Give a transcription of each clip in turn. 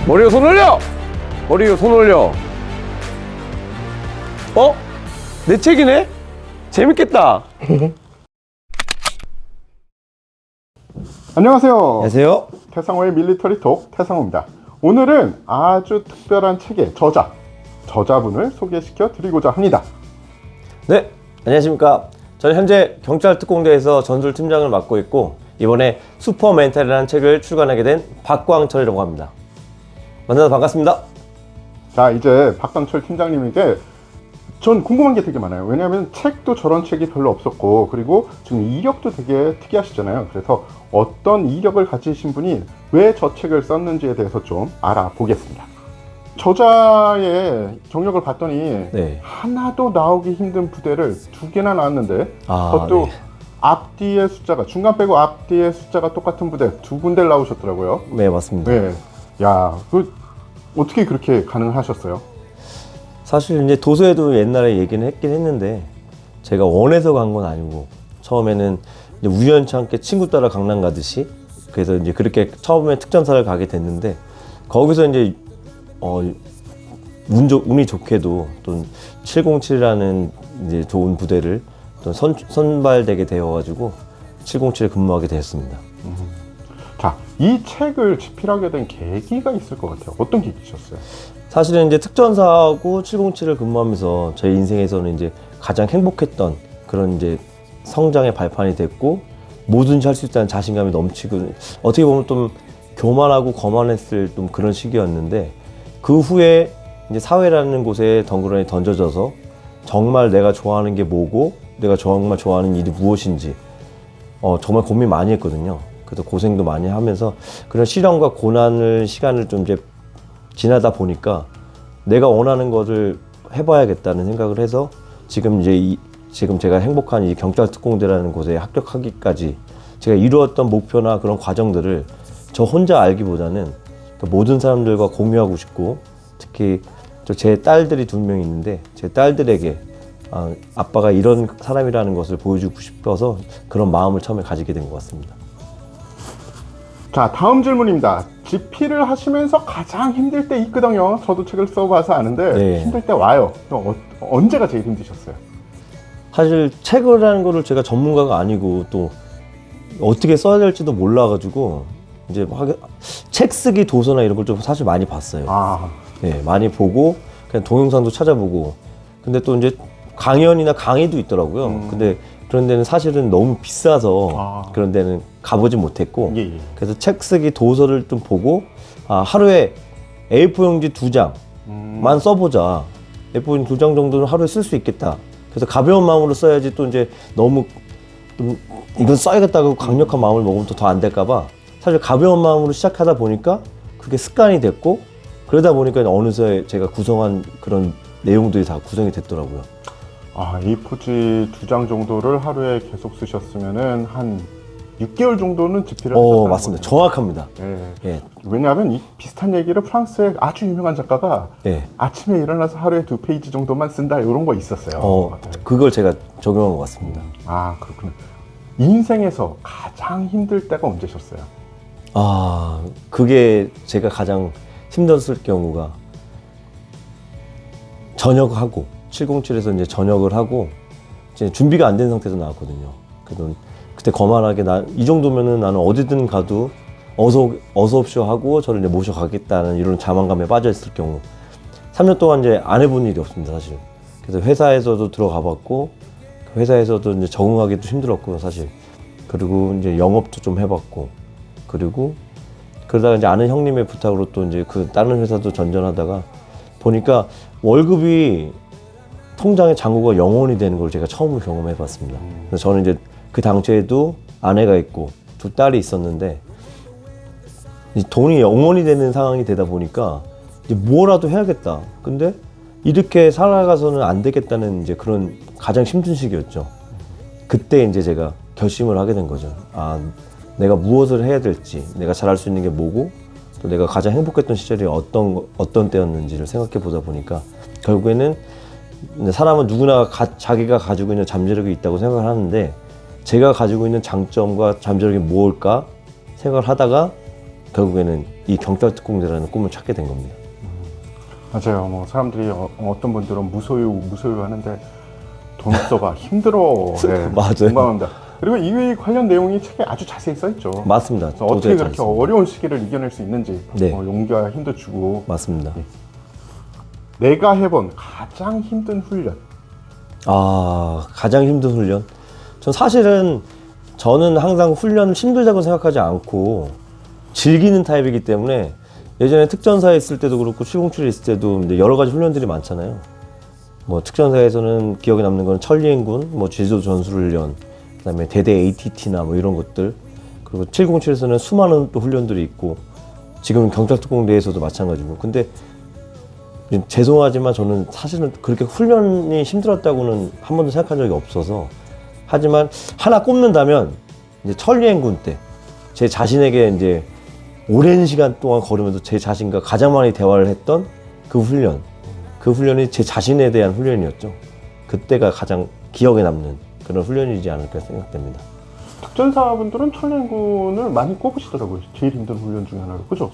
머리 위에 손 올려! 머리 위에 손 올려. 어? 내 책이네? 재밌겠다. 안녕하세요. 안녕하세요. 태상호의 밀리터리톡 태상호입니다. 오늘은 아주 특별한 책의 저자분을 소개시켜 드리고자 합니다. 네, 안녕하십니까. 저는 현재 경찰특공대에서 전술팀장을 맡고 있고 이번에 슈퍼멘탈이라는 책을 출간하게 된 박광철이라고 합니다. 만나서 반갑습니다. 자, 이제 박광철 팀장님에게 전 궁금한 게 되게 많아요. 왜냐하면 책도 저런 책이 별로 없었고, 그리고 지금 이력도 되게 특이하시잖아요. 그래서 어떤 이력을 가지신 분이 왜 저 책을 썼는지에 대해서 좀 알아보겠습니다. 저자의 경력을 봤더니 네. 하나도 나오기 힘든 부대를 2개나 나왔는데, 아, 그것도 네. 앞뒤의 숫자가, 중간 빼고 앞뒤의 숫자가 똑같은 부대 2군데를 나오셨더라고요. 네, 맞습니다. 네. 야, 어떻게 그렇게 가능하셨어요? 사실 이제 도서에도 옛날에 얘기는 했긴 했는데 제가 원해서 간 건 아니고 처음에는 이제 우연치 않게 친구 따라 강남 가듯이 그래서 이제 그렇게 처음에 특전사를 가게 됐는데 거기서 이제 운이 좋게도 또 707이라는 이제 좋은 부대를 또 선발되게 되어가지고 707에 근무하게 되었습니다. 자, 이 책을 집필하게 된 계기가 있을 것 같아요. 어떤 계기셨어요? 사실은 이제 특전사하고 707을 근무하면서 제 인생에서는 이제 가장 행복했던 그런 이제 성장의 발판이 됐고 뭐든지 할 수 있다는 자신감이 넘치고 어떻게 보면 좀 교만하고 거만했을 좀 그런 시기였는데 그 후에 이제 사회라는 곳에 덩그러니 던져져서 정말 내가 좋아하는 게 뭐고 내가 정말 좋아하는 일이 무엇인지 정말 고민 많이 했거든요. 그래서 고생도 많이 하면서 그런 시련과 고난을 시간을 좀 이제 지나다 보니까 내가 원하는 것을 해봐야겠다는 생각을 해서 지금 지금 제가 행복한 이 경찰특공대라는 곳에 합격하기까지 제가 이루었던 목표나 그런 과정들을 저 혼자 알기보다는 모든 사람들과 공유하고 싶고 특히 제 딸들이 2명 있는데 제 딸들에게 아빠가 이런 사람이라는 것을 보여주고 싶어서 그런 마음을 처음에 가지게 된 것 같습니다. 자, 다음 질문입니다. 집필을 하시면서 가장 힘들 때 있거든요. 저도 책을 써봐서 아는데 네. 힘들 때 와요. 언제가 제일 힘드셨어요? 사실 책을 하는 거를 제가 전문가가 아니고 또 어떻게 써야 될지도 몰라가지고 이제 책 쓰기 도서나 이런 걸 좀 사실 많이 봤어요. 네, 많이 보고 그냥 동영상도 찾아보고 근데 또 이제 강연이나 강의도 있더라고요. 근데 그런 데는 사실은 너무 비싸서 그런 데는 가보지 못했고 예. 그래서 책 쓰기 도서를 좀 보고 하루에 A4 용지 2장만 써보자. A4 2장 정도는 하루에 쓸 수 있겠다. 그래서 가벼운 마음으로 써야지 또 이제 너무 좀 이건 써야겠다고 강력한 마음을 먹으면 또 더 안 될까봐 사실 가벼운 마음으로 시작하다 보니까 그게 습관이 됐고 그러다 보니까 어느새 제가 구성한 그런 내용들이 다 구성이 됐더라고요. A4지 2장 정도를 하루에 계속 쓰셨으면은 한 6개월 정도는 집필을 하셨다는 맞습니다. 거죠? 정확합니다. 네. 예. 왜냐하면 이 비슷한 얘기를 프랑스의 아주 유명한 작가가 예. 아침에 일어나서 하루에 2페이지 정도만 쓴다 이런 거 있었어요. 그걸 제가 적용한 것 같습니다. 그렇군요. 인생에서 가장 힘들 때가 언제셨어요? 그게 제가 가장 힘들었을 경우가 전역하고 707에서 이제 전역을 하고 이제 준비가 안 된 상태에서 나왔거든요. 그래서 그때 거만하게 이 정도면은 나는 어디든 가도 어서 옵쇼 하고 저를 이제 모셔가겠다는 이런 자만감에 빠져 있을 경우 3년 동안 이제 안 해본 일이 없습니다, 사실. 그래서 회사에서도 들어가 봤고 회사에서도 이제 적응하기도 힘들었고요, 사실. 그리고 이제 영업도 좀 해봤고 그리고 그러다가 이제 아는 형님의 부탁으로 또 이제 그 다른 회사도 전전하다가 보니까 월급이 통장의 잔고가 0원이 되는 걸 제가 처음으로 경험해 봤습니다. 그래서 저는 이제 그 당시에도 아내가 있고 2 딸이 있었는데 돈이 0원이 되는 상황이 되다 보니까 이제 뭐라도 해야겠다. 근데 이렇게 살아가서는 안 되겠다는 이제 그런 가장 힘든 시기였죠. 그때 이제 제가 결심을 하게 된 거죠. 내가 무엇을 해야 될지, 내가 잘할 수 있는 게 뭐고, 또 내가 가장 행복했던 시절이 어떤 때였는지를 생각해 보다 보니까 결국에는 사람은 누구나 자기가 가지고 있는 잠재력이 있다고 생각을 하는데 제가 가지고 있는 장점과 잠재력이 무엇일까 생각을 하다가 결국에는 이 경찰특공대라는 꿈을 찾게 된 겁니다. 맞아요. 뭐 사람들이 어떤 분들은 무소유 하는데 돈 없어가 힘들어. 네, 맞아요. 공감합니다. 그리고 이 관련 내용이 책에 아주 자세히 써 있죠. 맞습니다. 그래서 어떻게 도저히 그렇게 잘 있습니다. 어려운 시기를 이겨낼 수 있는지 네. 용기와 힘도 주고. 맞습니다. 내가 해본 가장 힘든 훈련. 가장 힘든 훈련? 전 사실은 저는 항상 훈련을 힘들다고 생각하지 않고 즐기는 타입이기 때문에 예전에 특전사에 있을 때도 그렇고 707에 있을 때도 이제 여러 가지 훈련들이 많잖아요. 뭐 특전사에서는 기억에 남는 건 천리행군, 뭐 제주도 전술훈련, 그다음에 대대 ATT나 뭐 이런 것들, 그리고 707에서는 수많은 또 훈련들이 있고 지금 경찰특공대에서도 마찬가지고. 근데 죄송하지만 저는 사실은 그렇게 훈련이 힘들었다고는 한 번도 생각한 적이 없어서, 하지만 하나 꼽는다면 이제 천리행군 때 제 자신에게 이제 오랜 시간 동안 걸으면서 제 자신과 가장 많이 대화를 했던 그 훈련이 제 자신에 대한 훈련이었죠. 그때가 가장 기억에 남는 그런 훈련이지 않을까 생각됩니다. 특전사분들은 천리행군을 많이 꼽으시더라고요. 제일 힘든 훈련 중에 하나로. 그죠?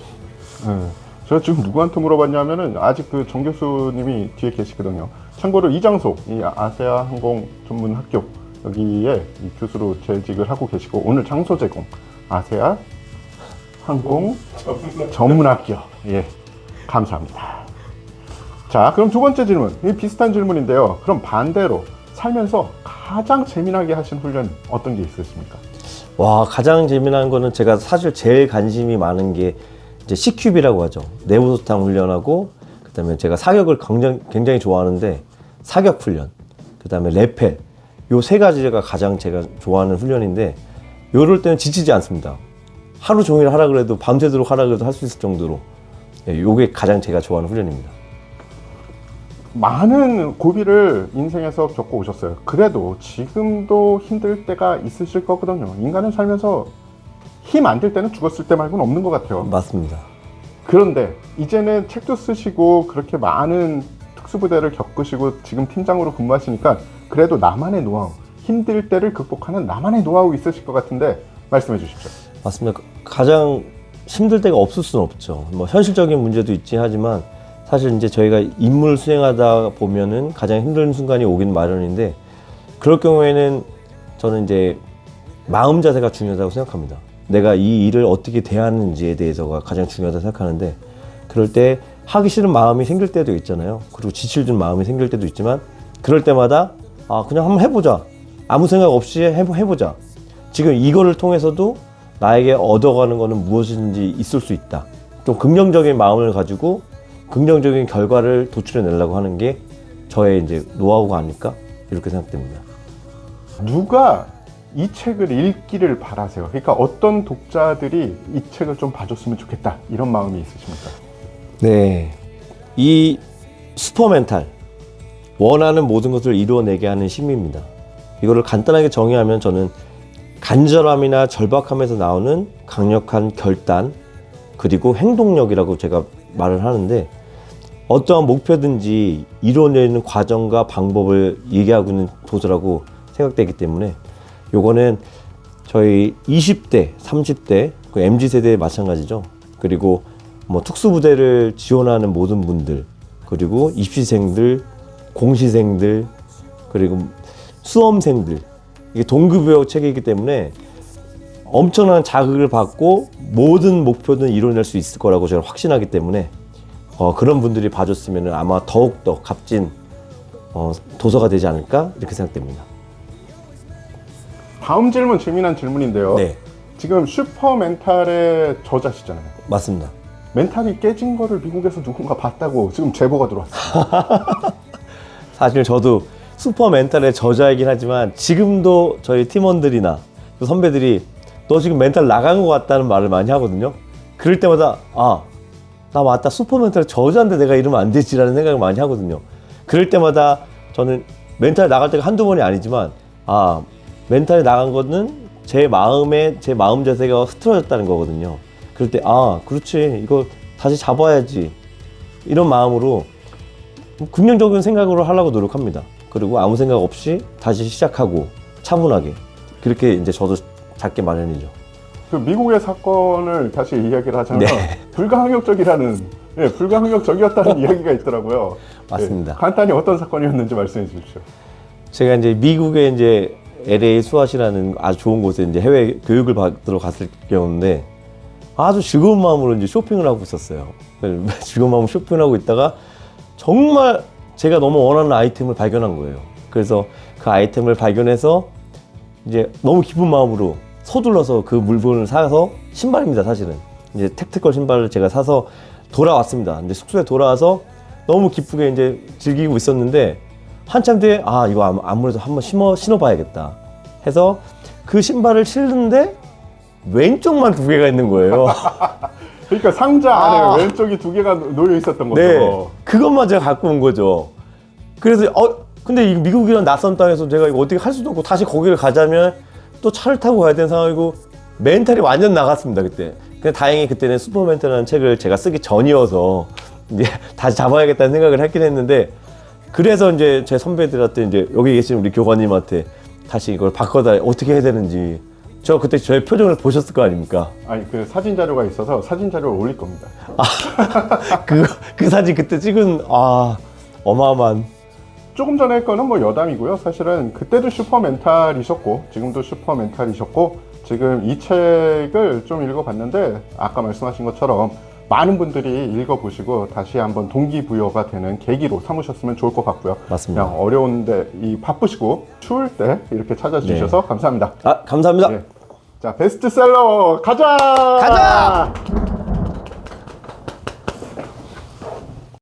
네. 제가 지금 누구한테 물어봤냐면은 아직 그 정 교수님이 뒤에 계시거든요. 참고로 이 장소, 이 아세아 항공 전문 학교 여기에 이 교수로 재직을 하고 계시고, 오늘 장소 제공 아세아 항공 전문 학교. 예, 감사합니다. 자, 그럼 두 번째 질문, 이 비슷한 질문인데요. 그럼 반대로 살면서 가장 재미나게 하신 훈련 어떤 게 있으십니까? 와, 가장 재미난 거는 제가 사실 제일 관심이 많은 게 이제 CQB라고 하죠. 내부소탕 훈련하고, 그다음에 제가 사격을 굉장히 좋아하는데 사격 훈련, 그다음에 레펠, 요 세 가지가 가장 제가 좋아하는 훈련인데, 요럴 때는 지치지 않습니다. 하루 종일 하라 그래도 밤새도록 하라 그래도 할 수 있을 정도로, 요게 가장 제가 좋아하는 훈련입니다. 많은 고비를 인생에서 겪어 오셨어요. 그래도 지금도 힘들 때가 있으실 거거든요. 인간은 살면서 힘 안 들 때는 죽었을 때 말고는 없는 것 같아요. 맞습니다. 그런데 이제는 책도 쓰시고 그렇게 많은 특수부대를 겪으시고 지금 팀장으로 근무하시니까 그래도 나만의 노하우, 힘들 때를 극복하는 나만의 노하우 있으실 것 같은데 말씀해 주십시오. 맞습니다. 가장 힘들 때가 없을 수는 없죠. 뭐 현실적인 문제도 있긴 하지만 사실 이제 저희가 임무를 수행하다 보면은 가장 힘든 순간이 오긴 마련인데, 그럴 경우에는 저는 이제 마음 자세가 중요하다고 생각합니다. 내가 이 일을 어떻게 대하는지에 대해서가 가장 중요하다고 생각하는데, 그럴 때 하기 싫은 마음이 생길 때도 있잖아요. 그리고 지칠 마음이 생길 때도 있지만, 그럴 때마다 그냥 한번 해보자. 아무 생각 없이 해보자. 지금 이거를 통해서도 나에게 얻어가는 거는 무엇인지 있을 수 있다. 좀 긍정적인 마음을 가지고 긍정적인 결과를 도출해내려고 하는 게 저의 이제 노하우가 아닐까, 이렇게 생각됩니다. 누가 이 책을 읽기를 바라세요? 그러니까 어떤 독자들이 이 책을 좀 봐줬으면 좋겠다, 이런 마음이 있으십니까? 네, 이 슈퍼멘탈, 원하는 모든 것을 이루어내게 하는 힘입니다. 이거를 간단하게 정의하면 저는 간절함이나 절박함에서 나오는 강력한 결단, 그리고 행동력이라고 제가 말을 하는데, 어떠한 목표든지 이루어내는 과정과 방법을 얘기하고 있는 도서라고 생각되기 때문에, 요거는 저희 20대, 30대, 그 MZ세대에 마찬가지죠. 그리고 뭐 특수부대를 지원하는 모든 분들, 그리고 입시생들, 공시생들, 그리고 수험생들, 이게 동급여 책이기 때문에 엄청난 자극을 받고 모든 목표는 이뤄낼 수 있을 거라고 제가 확신하기 때문에 그런 분들이 봐줬으면 아마 더욱더 값진 도서가 되지 않을까, 이렇게 생각됩니다. 다음 질문 재미난 질문인데요. 네, 지금 슈퍼멘탈의 저자시잖아요. 맞습니다. 멘탈이 깨진 거를 미국에서 누군가 봤다고 지금 제보가 들어왔어요. 사실 저도 슈퍼멘탈의 저자이긴 하지만 지금도 저희 팀원들이나 그 선배들이 너 지금 멘탈 나간 것 같다는 말을 많이 하거든요. 그럴 때마다 나 맞다, 슈퍼멘탈의 저자인데 내가 이러면 안 되지라는 생각을 많이 하거든요. 그럴 때마다 저는 멘탈 나갈 때가 한두 번이 아니지만 멘탈이 나간 거는 제 마음 자세가 흐트러졌다는 거거든요. 그럴 때 그렇지, 이거 다시 잡아야지, 이런 마음으로 긍정적인 생각으로 하려고 노력합니다. 그리고 아무 생각 없이 다시 시작하고 차분하게, 그렇게 이제 저도 작게 마련이죠. 그 미국의 사건을 다시 이야기를 하자면 네. 불가항력적이라는 불가항력적이었다는 이야기가 있더라고요. 맞습니다. 간단히 어떤 사건이었는지 말씀해 주십시오. 제가 이제 미국에 이제 LA 수아시라는 아주 좋은 곳에 이제 해외 교육을 받으러 갔을 경우인데 아주 즐거운 마음으로 이제 쇼핑을 하고 있었어요. 즐거운 마음으로 쇼핑을 하고 있다가 정말 제가 너무 원하는 아이템을 발견한 거예요. 그래서 그 아이템을 발견해서 이제 너무 기쁜 마음으로 서둘러서 그 물건을 사서 신발입니다, 사실은. 이제 택티컬 신발을 제가 사서 돌아왔습니다. 이제 숙소에 돌아와서 너무 기쁘게 이제 즐기고 있었는데 한참 뒤에 이거 아무래도 한번 신어봐야겠다 해서 그 신발을 신는데 왼쪽만 2개가 있는 거예요. 그러니까 상자 안에 왼쪽이 2개가 놓여 있었던 거죠. 네, 그것만 제가 갖고 온 거죠. 그래서 근데 이 미국이란 낯선 땅에서 제가 이거 어떻게 할 수도 없고 다시 거기를 가자면 또 차를 타고 가야 되는 상황이고 멘탈이 완전 나갔습니다 그때. 근데 다행히 그때는 슈퍼멘탈이라는 책을 제가 쓰기 전이어서 이제 다시 잡아야겠다는 생각을 했긴 했는데 그래서 이제 제 선배들한테 이제 여기 계신 우리 교관님한테 다시 이걸 바꿔다 어떻게 해야 되는지 저 그때 저의 표정을 보셨을 거 아닙니까? 아니 그 사진 자료가 있어서 사진 자료를 올릴 겁니다. 그 사진 그때 찍은 어마어마한. 조금 전에 거는 뭐 여담이고요. 사실은 그때도 슈퍼멘탈이셨고 지금도 슈퍼멘탈이셨고 지금 이 책을 좀 읽어봤는데 아까 말씀하신 것처럼 많은 분들이 읽어보시고 다시 한번 동기부여가 되는 계기로 삼으셨으면 좋을 것 같고요. 맞습니다. 그냥 어려운데 바쁘시고 추울 때 이렇게 찾아주셔서 감사합니다. 감사합니다. 자, 베스트셀러 가자! 가자!